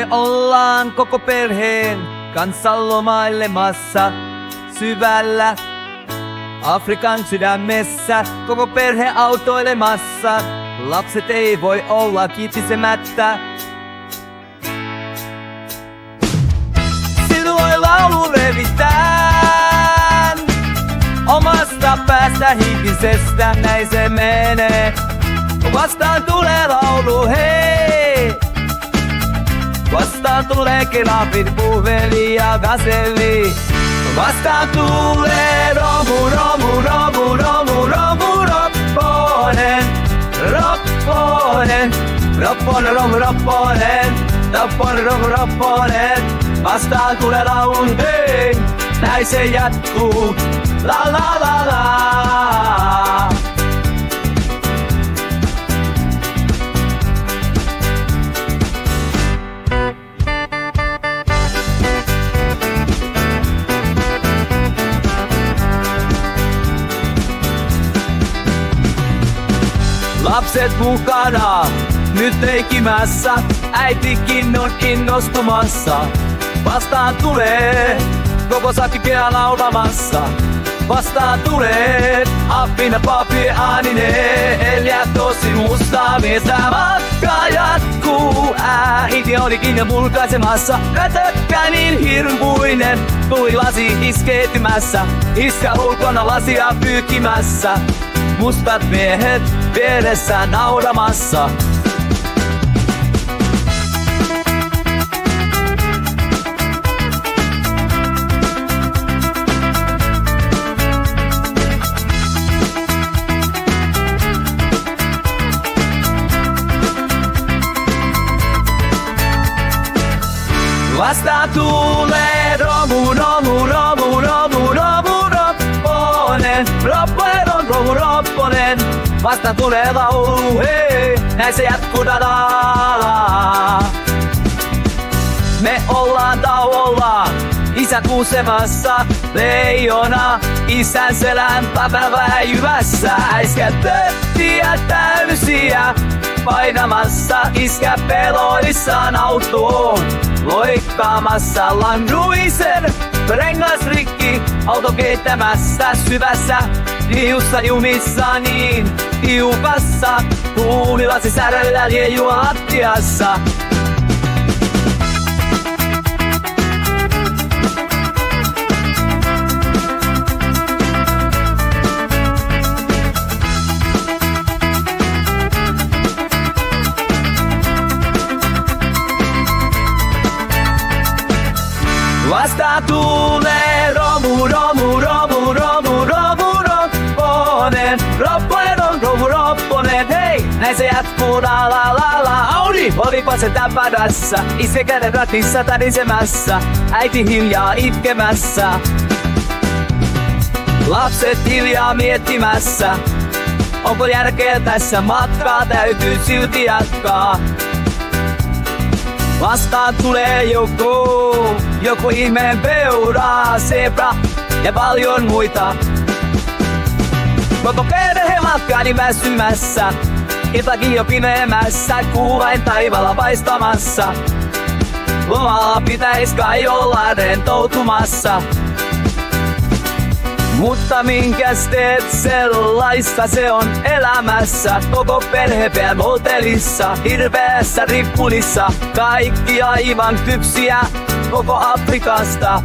Me ollaan koko perheen kanssa lomailemassa syvällä Afrikan sydämessä. Koko perhe autoilemassa, lapset ei voi olla kiitisemättä. Silloin laulu levitään omasta päästä hikisestä, näin se menee. Vastaan tulee laulu, hei! Vastaan tulee kirafit, puhveli ja gazelli. Vastaan tulee romu, romu, romu, romu, romu, ropponen. Ropponen, ropponen, romu, ropponen. Ropponen, romu, ropponen. Vastaan tulee laulun, hei! Näin se jatkuu, la la la la. Lapset mukana, nyt leikimässä, äitikin on innostumassa. Vastaan tulee, koko sakikea laulamassa. Vastaan tulee, appina papi ääninen, Elia tosi musta miestä. Matka jatkuu, äiti olikin jo mulkaisemassa. Rötökkä niin hirmuinen, tuli lasi iskeytymässä. Iskä ulkona lasia pyykimässä. Mustat miehet vieressä nauramassa. Vastaan tulee romu, romu, romu, romu, romu, ropponen. Ropponen on romu, ropponen. Vastaan tulee laulu, hei, näin se jatkuu, da. Me ollaan tauolla, isä kuusemassa, leijona, isän selän väijyvässä. Äiskä töttiä täysiä painamassa, iskä peloissaan autoon loikkaamassa. Lannuisen rengas rikki, auto keittämässä syvässä tiussa jumissa niin tiukassa. Tuulilasi säröllä liejua lattiassa. Vastaan tulee romu, romu, romu, romu, romu, ropponen. Ropponen on romu, ropponen, hei! Näin se jatkuu, la la la la. Audi, olipa se täpärässä. Iskä käden ratissa tärisemässä. Äiti hiljaa itkemässä. Lapset hiljaa miettimässä. Onko järkeä tässä, matkaa täytyy silti jatkaa. Vastaan tulee joku ihmeen peura, zebra ja paljon muita. Koko perhe matkani väsymässä, iltakin jo pimeämässä, kuu vain taivaalla paistamassa. Lomalla pitäis kai olla rentoutumassa. Mutta minkäs teet, sellaista se on elämässä. Koko perhe vielä motelissa, hirveässä rippulissa. Kaikki aivan kypsiä koko Afrikasta.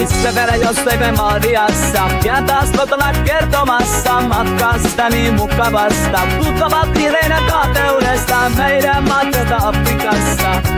Isä vielä jossain Mariassa, ja taas kotona kertomassa matkasta niin mukavasta. Tuttavat hireinä kaateudesta meidän matkasta Afrikassa.